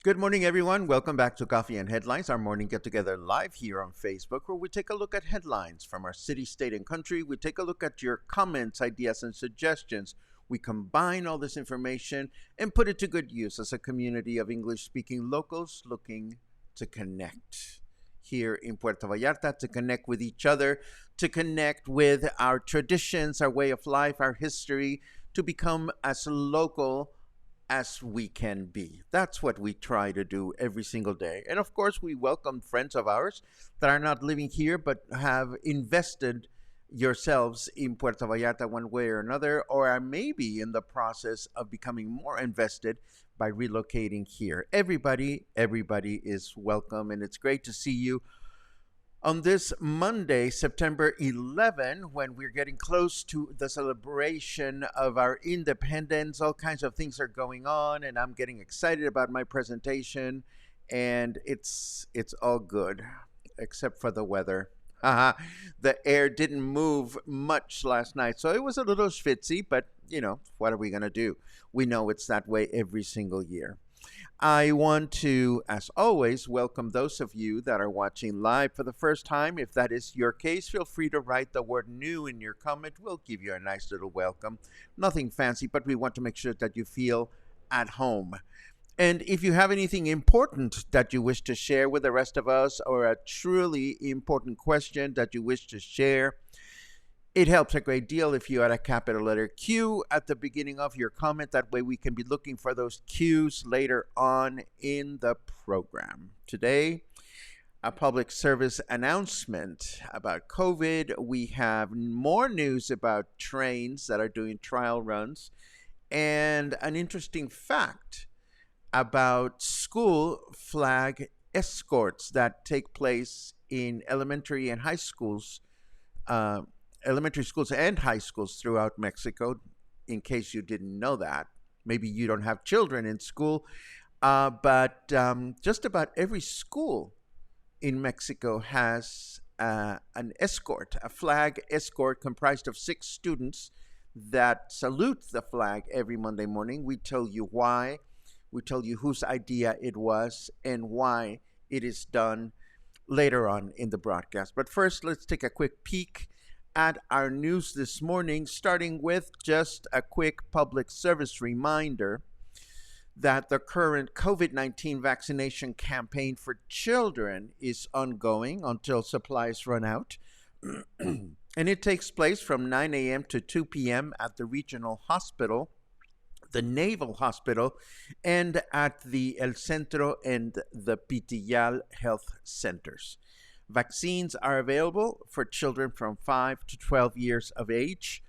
Good morning, everyone. Welcome back to Coffee and Headlines, our morning get-together live here on Facebook, where we take a look at headlines from our city, state, and country. We take a look at your comments, ideas, and suggestions. We combine all this information and put it to good use as a community of English-speaking locals looking to connect here in Puerto Vallarta, to connect with each other, to connect with our traditions, our way of life, our history, to become as local as we can be. That's what we try to do every single day. And of course, we welcome friends of ours that are not living here but have invested yourselves in Puerto Vallarta one way or another, or are maybe in the process of becoming more invested by relocating here. Everybody is welcome, and it's great to see you on this Monday, September 11, when we're getting close to the celebration of our independence. All kinds of things are going on, and I'm getting excited about my presentation, and it's all good, except for the weather. The air didn't move much last night, so it was a little schwitzy, but, you know, what are we going to do? We know it's that way every single year. I want to, as always, welcome those of you that are watching live for the first time. If that is your case, feel free to write the word new in your comment. We'll give you a nice little welcome. Nothing fancy, but we want to make sure that you feel at home. And if you have anything important that you wish to share with the rest of us, or a truly important question that you wish to share, it helps a great deal if you add a capital letter Q at the beginning of your comment. That way we can be looking for those Qs later on in the program. Today, a public service announcement about COVID. We have more news about trains that are doing trial runs, and an interesting fact about school flag escorts that take place in elementary and high schools, elementary schools and high schools throughout Mexico, in case you didn't know that. Maybe you don't have children in school, but just about every school in Mexico has an escort, a flag escort comprised of 6 students that salute the flag every Monday morning. We tell you why, we tell you whose idea it was, and why it is done later on in the broadcast. But first, let's take a quick peek at our news this morning, starting with just a quick public service reminder that the current COVID-19 vaccination campaign for children is ongoing until supplies run out. And it takes place from 9 a.m. to 2 p.m. at the regional hospital, the Naval Hospital, and at the El Centro and the Pitillal health centers. Vaccines are available for children from 5 to 12 years of age.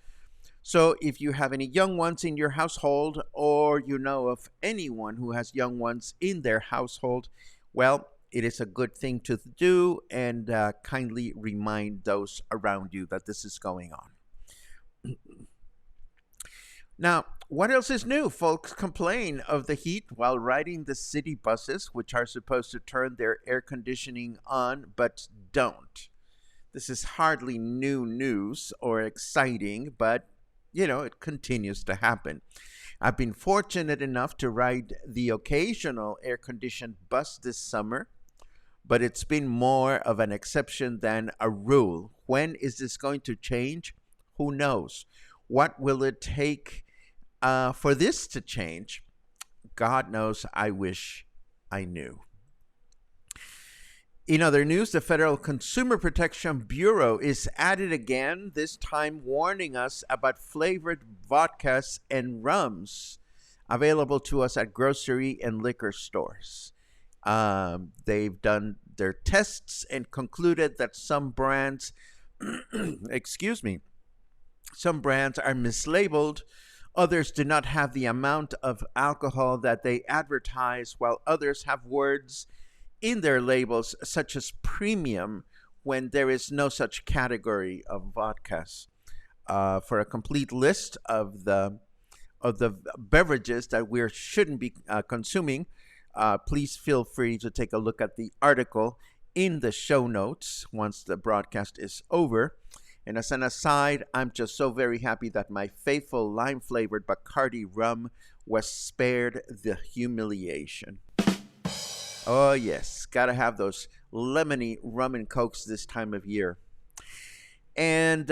So if you have any young ones in your household, or you know of anyone who has young ones in their household, well, it is a good thing to do, and kindly remind those around you that this is going on. Now, What else is new? Folks complain of the heat while riding the city buses, which are supposed to turn their air conditioning on but don't. This is hardly new news or exciting, but it continues to happen. I've been fortunate enough to ride the occasional air conditioned bus this summer, but it's been more of an exception than a rule. When is this going to change? Who knows? What will it take for this to change? God knows, I wish I knew. In other news, the Federal Consumer Protection Bureau is at it again, this time warning us about flavored vodkas and rums available to us at grocery and liquor stores. They've done their tests and concluded that some brands, some brands are mislabeled. Others do not have the amount of alcohol that they advertise, while others have words in their labels such as premium when there is no such category of vodkas. For a complete list of the beverages that we shouldn't be consuming, please feel free to take a look at the article in the show notes once the broadcast is over. And as an aside, I'm just so very happy that my faithful lime-flavored Bacardi rum was spared the humiliation. Oh, yes. Gotta have those lemony rum and cokes this time of year. And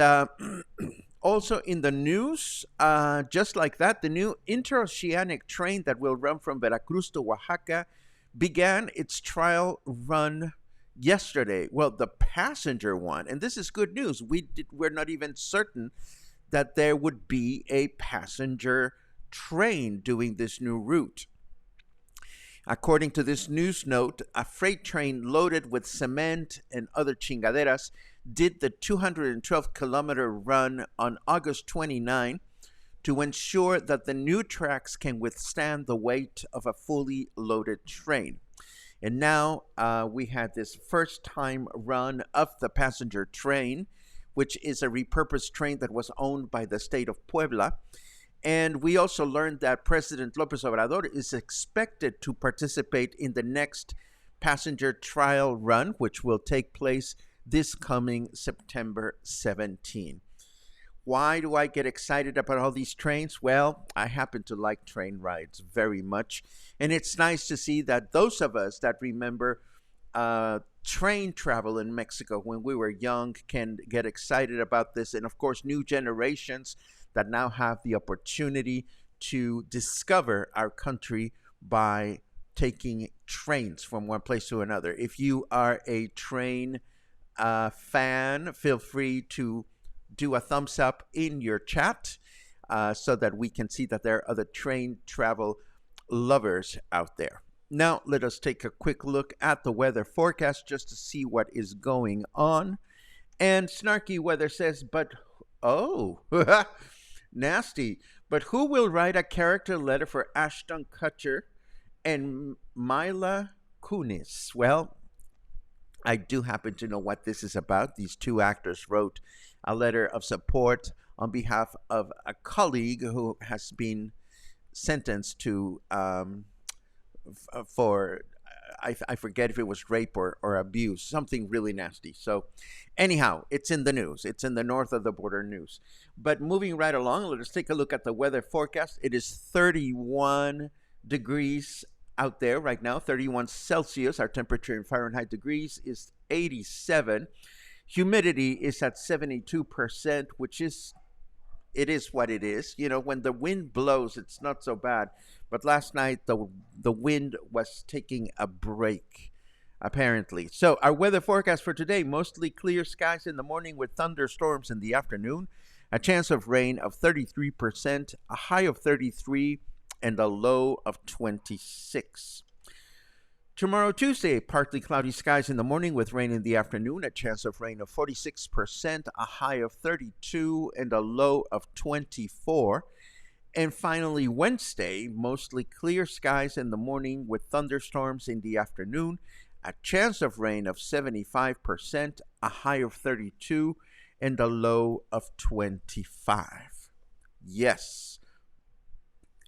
also in the news, just like that, the new Interoceanic Train that will run from Veracruz to Oaxaca began its trial run yesterday. Well, the passenger one. And this is good news. We're not even certain that there would be a passenger train doing this new route. According to this news note, a freight train loaded with cement and other chingaderas did the 212-kilometer run on August 29 to ensure that the new tracks can withstand the weight of a fully loaded train. And now we had this first-time run of the passenger train, which is a repurposed train that was owned by the state of Puebla. And we also learned that President López Obrador is expected to participate in the next passenger trial run, which will take place this coming September 17. Why do I get excited about all these trains? Well, I happen to like train rides very much. And it's nice to see that those of us that remember train travel in Mexico when we were young can get excited about this. And of course, new generations that now have the opportunity to discover our country by taking trains from one place to another. If you are a train fan, feel free to do a thumbs up in your chat so that we can see that there are other train travel lovers out there. Now, let us take a quick look at the weather forecast just to see what is going on. And Snarky Weather says, but, oh, nasty. But who will write a character letter for Ashton Kutcher and Mila Kunis? Well, I do happen to know what this is about. These two actors wrote a letter of support on behalf of a colleague who has been sentenced to for I forget if it was rape or abuse, something really nasty. So anyhow, it's in the news. It's in the north of the border news. But moving right along, let us take a look at the weather forecast. It is 31 degrees out there right now, 31 Celsius. Our temperature in Fahrenheit degrees is 87. Humidity is at 72%, which is, it is what it is. You know, when the wind blows, it's not so bad. But last night, the wind was taking a break, apparently. So our weather forecast for today, mostly clear skies in the morning with thunderstorms in the afternoon, a chance of rain of 33%, a high of 33, and a low of 26. Tomorrow, Tuesday, partly cloudy skies in the morning with rain in the afternoon, a chance of rain of 46%, a high of 32, and a low of 24. And finally, Wednesday, mostly clear skies in the morning with thunderstorms in the afternoon, a chance of rain of 75%, a high of 32, and a low of 25. Yes,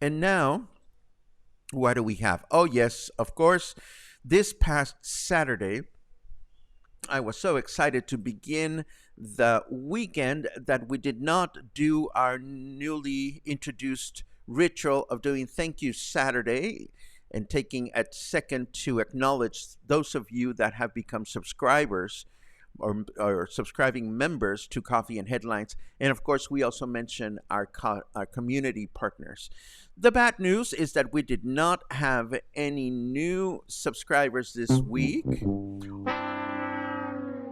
And now, what do we have? Oh, yes, of course. This past Saturday, I was so excited to begin the weekend that we did not do our newly introduced ritual of doing Thank You Saturday and taking a second to acknowledge those of you that have become subscribers or subscribing members to Coffee and Headlines. And of course, we also mention our community partners. The bad news is that we did not have any new subscribers this week,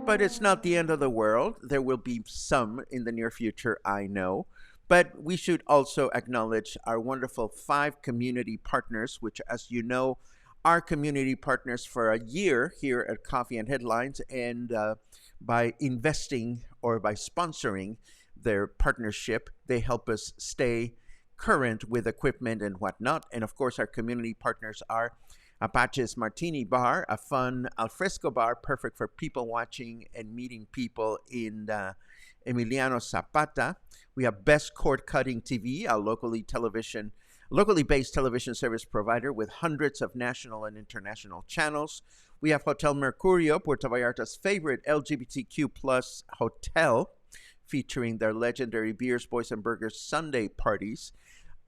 but it's not the end of the world. There will be some in the near future, I know. But we should also acknowledge our wonderful 5 community partners, which, as you know, are community partners for a year here at Coffee and Headlines. And by investing or by sponsoring their partnership, they help us stay current with equipment and whatnot. And of course, our community partners are Apache's Martini Bar, a fun alfresco bar perfect for people watching and meeting people in Emiliano Zapata. We have Best Cord Cutting TV, a locally based television service provider with hundreds of national and international channels. We have Hotel Mercurio, Puerto Vallarta's favorite LGBTQ plus hotel, featuring their legendary Beers, Boys, and Burgers Sunday parties.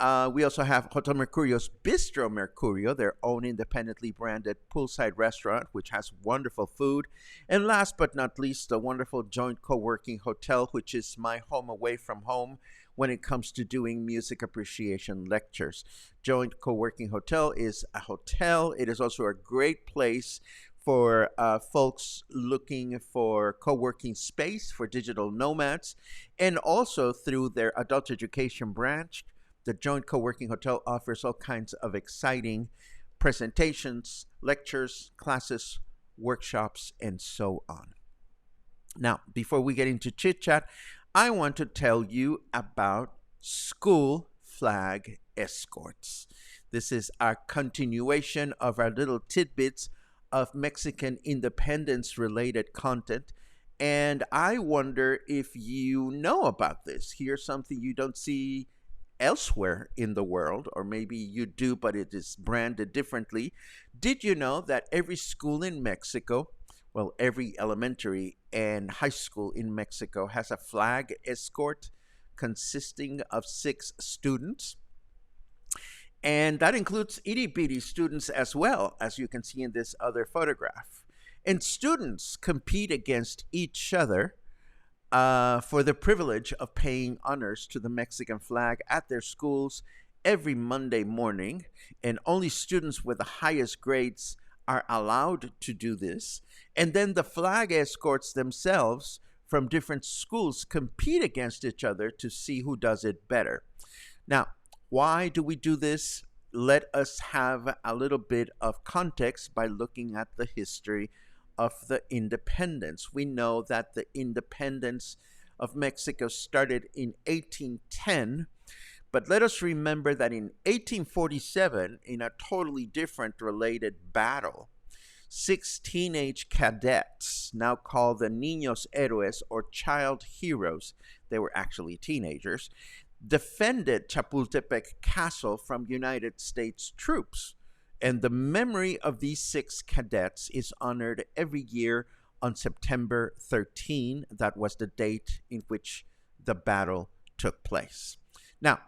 We also have Hotel Mercurio's Bistro Mercurio, their own independently branded poolside restaurant, which has wonderful food. And last but not least, the wonderful Joint Co-working Hotel, which is my home away from home when it comes to doing music appreciation lectures. Joint Co-working Hotel is a hotel. It is also a great place for folks looking for co-working space for digital nomads. And also through their adult education branch, the Joint Co-working Hotel offers all kinds of exciting presentations, lectures, classes, workshops, and so on. Now, before we get into chit-chat, I want to tell you about School Flag Escorts. This is our continuation of our little tidbits of Mexican independence-related content. And I wonder if you know about this. Here's something you don't see elsewhere in the world, or maybe you do, but it is branded differently. Did you know that every school in Mexico, well, every elementary and high school in Mexico has a flag escort consisting of 6 students? And that includes itty-bitty students as well, as you can see in this other photograph. And students compete against each other for the privilege of paying honors to the Mexican flag at their schools every Monday morning. And only students with the highest grades are allowed to do this. And then the flag escorts themselves from different schools compete against each other to see who does it better. Now, why do we do this? Let us have a little bit of context by looking at the history of the independence. We know that the independence of Mexico started in 1810, but let us remember that in 1847, in a totally different related battle, 6 teenage cadets, now called the Niños Héroes or child heroes, they were actually teenagers, defended Chapultepec Castle from United States troops. And the memory of these 6 cadets is honored every year on September 13. That was the date in which the battle took place. Now,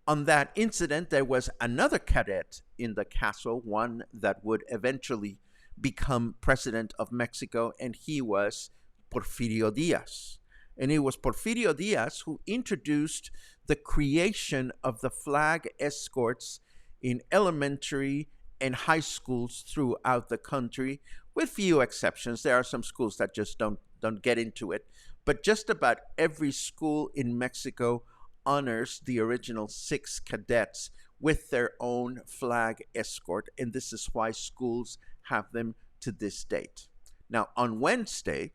on that incident, there was another cadet in the castle, one that would eventually become president of Mexico, and he was Porfirio Diaz. And it was Porfirio Diaz who introduced the creation of the flag escorts in elementary and high schools throughout the country, with few exceptions. There are some schools that just don't get into it, but just about every school in Mexico honors the original 6 cadets with their own flag escort, and this is why schools have them to this date. Now, on Wednesday,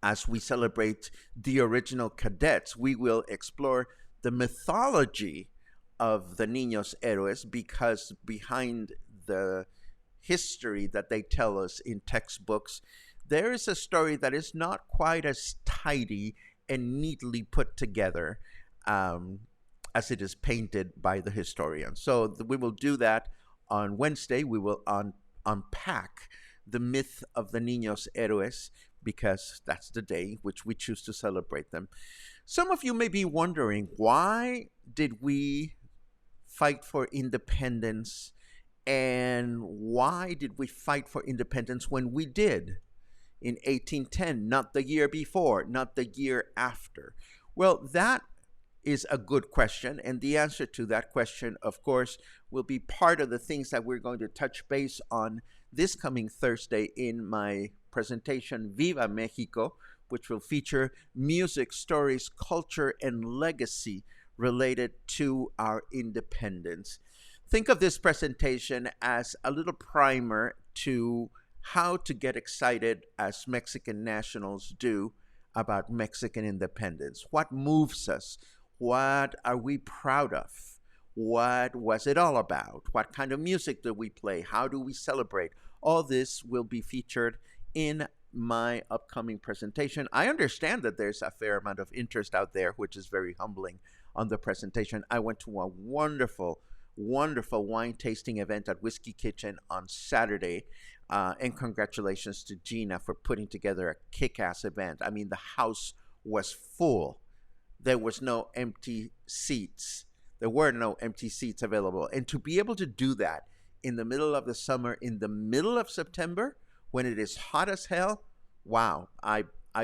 as we celebrate the original cadets, we will explore the mythology of the Niños Héroes, because behind the history that they tell us in textbooks, there is a story that is not quite as tidy and neatly put together as it is painted by the historian. So we will do that on Wednesday. We will unpack the myth of the Niños Héroes, because that's the day which we choose to celebrate them. Some of you may be wondering, why did we fight for independence, and why did we fight for independence when we did in 1810, not the year before, not the year after? Well, that is a good question, and the answer to that question, of course, will be part of the things that we're going to touch base on this coming Thursday in my presentation, Viva Mexico, which will feature music, stories, culture, and legacy related to our independence. Think of this presentation as a little primer to how to get excited as Mexican nationals do about Mexican independence. What moves us? What are we proud of? What was it all about? What kind of music do we play? How do we celebrate? All this will be featured in my upcoming presentation. I understand that there's a fair amount of interest out there, which is very humbling on the presentation. I went to a wonderful wine tasting event at Whiskey Kitchen on Saturday. And congratulations to Gina for putting together a kick-ass event. I mean, the house was full. There was no empty seats. There were no empty seats available. And to be able to do that in the middle of the summer, in the middle of September, when it is hot as hell, wow, I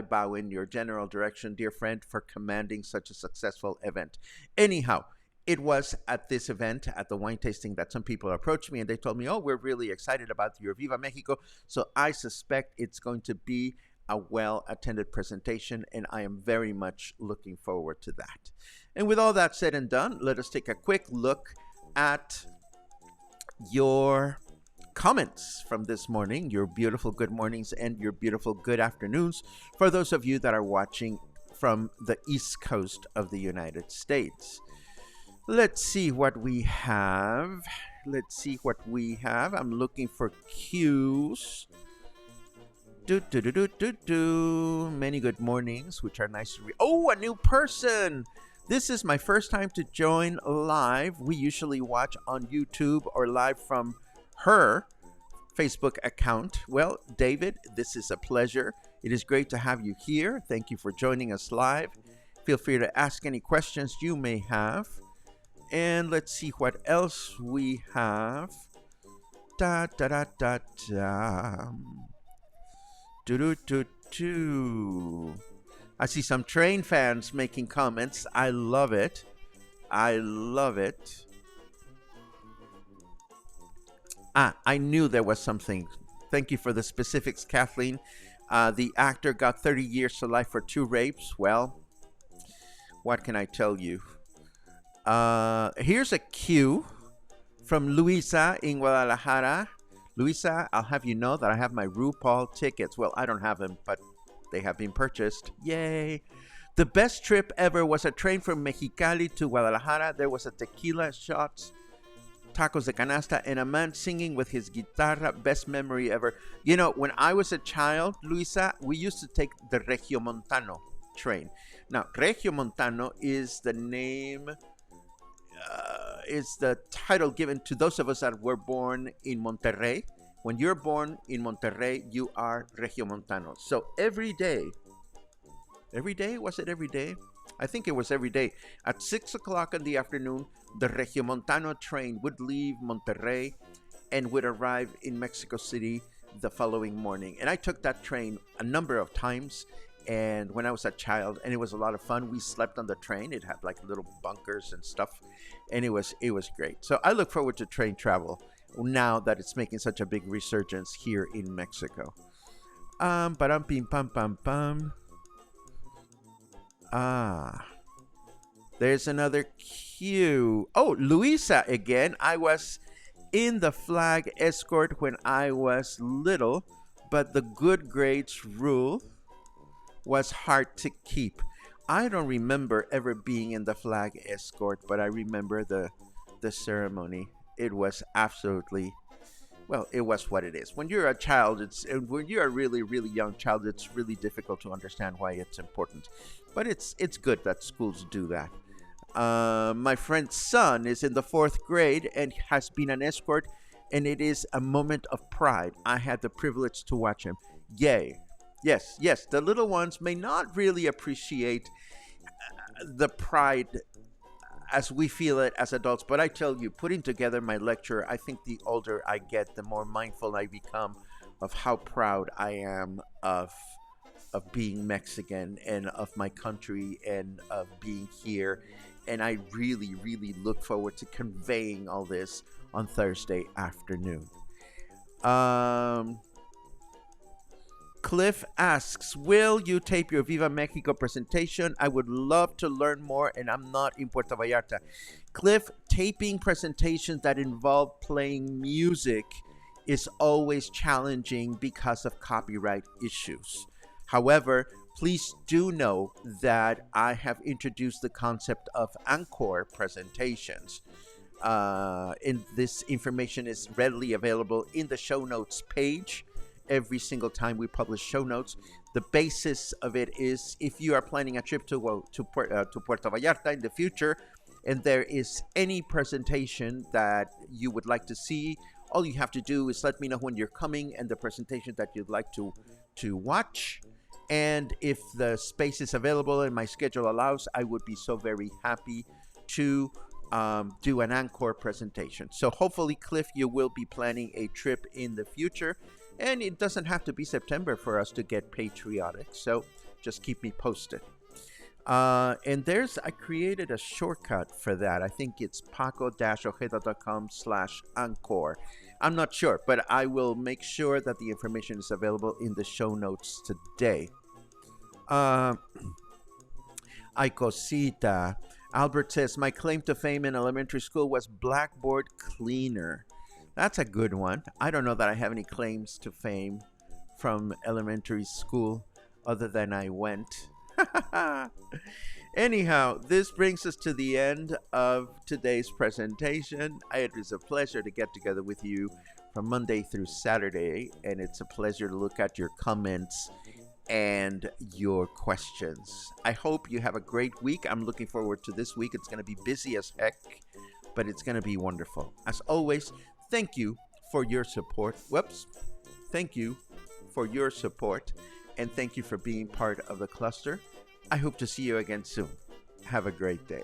bow in your general direction, dear friend, for commanding such a successful event. Anyhow, it was at this event, at the wine tasting, that some people approached me and they told me, oh, we're really excited about your Viva Mexico. So I suspect it's going to be a well-attended presentation, and I am very much looking forward to that. And with all that said and done, let us take a quick look at your comments from this morning, your beautiful good mornings and your beautiful good afternoons for those of you that are watching from the East Coast of the United States. Let's see what we have. I'm looking for cues. Many good mornings, which are nice to read. Oh, a new person. This is my first time to join live. We usually watch on YouTube or live from her Facebook account. Well, David, this is a pleasure. It is great to have you here. Thank you for joining us live. Feel free to ask any questions you may have. And let's see what else we have. I see some train fans making comments. I love it. I knew there was something. Thank you for the specifics, Kathleen. The actor got 30 years to life for 2 rapes. Well, what can I tell you? Here's a cue from Luisa in Guadalajara. Luisa, I'll have you know that I have my RuPaul tickets. Well, I don't have them, but they have been purchased. Yay. The best trip ever was a train from Mexicali to Guadalajara. There was a tequila, shots, tacos de canasta, and a man singing with his guitarra. Best memory ever. You know, when I was a child, Luisa, we used to take the Regiomontano train. Now, Regiomontano is the name... is the title given to those of us that were born in Monterrey. When you're born in Monterrey, you are Regiomontano. So every day, was it every day? I think it was every day. At 6 o'clock in the afternoon, the Regiomontano train would leave Monterrey and would arrive in Mexico City the following morning. And I took that train a number of times. And when I was a child, and it was a lot of fun. We slept on the train. It had like little bunkers and stuff, and it was great. So I look forward to train travel now that it's making such a big resurgence here in Mexico. There's another cue. Oh, Luisa again. I was in the flag escort when I was little, but the good grades rule was hard to keep. I don't remember ever being in the flag escort, but I remember the ceremony. It was absolutely, well, it was what it is. When you're a child, when you're a really, really young child, it's really difficult to understand why it's important. But it's good that schools do that. My friend's son is in the 4th grade and has been an escort, and it is a moment of pride. I had the privilege to watch him. Yay. Yes, yes, the little ones may not really appreciate the pride as we feel it as adults, but I tell you, putting together my lecture, I think the older I get, the more mindful I become of how proud I am of being Mexican and of my country and of being here. And I really, really look forward to conveying all this on Thursday afternoon. Cliff asks, will you tape your Viva Mexico presentation? I would love to learn more, and I'm not in Puerto Vallarta. Cliff, taping presentations that involve playing music is always challenging because of copyright issues. However, please do know that I have introduced the concept of encore presentations. And this information is readily available in the show notes page. Every single time we publish show notes, the basis of it is if you are planning a trip to Puerto Vallarta in the future, and there is any presentation that you would like to see, all you have to do is let me know when you're coming and the presentation that you'd like to watch. And if the space is available and my schedule allows, I would be so very happy to do an encore presentation. So hopefully, Cliff, you will be planning a trip in the future. And it doesn't have to be September for us to get patriotic. So just keep me posted. And I created a shortcut for that. I think it's paco-ojeda.com/encore. I'm not sure, but I will make sure that the information is available in the show notes today. Ay cosita. Albert says, my claim to fame in elementary school was blackboard cleaner. That's a good one. I don't know that I have any claims to fame from elementary school other than I went. Anyhow, this brings us to the end of today's presentation. It is a pleasure to get together with you from Monday through Saturday, and it's a pleasure to look at your comments and your questions. I hope you have a great week. I'm looking forward to this week. It's going to be busy as heck, but it's going to be wonderful. As always, thank you for your support. Thank you for your support, and thank you for being part of the cluster. I hope to see you again soon. Have a great day.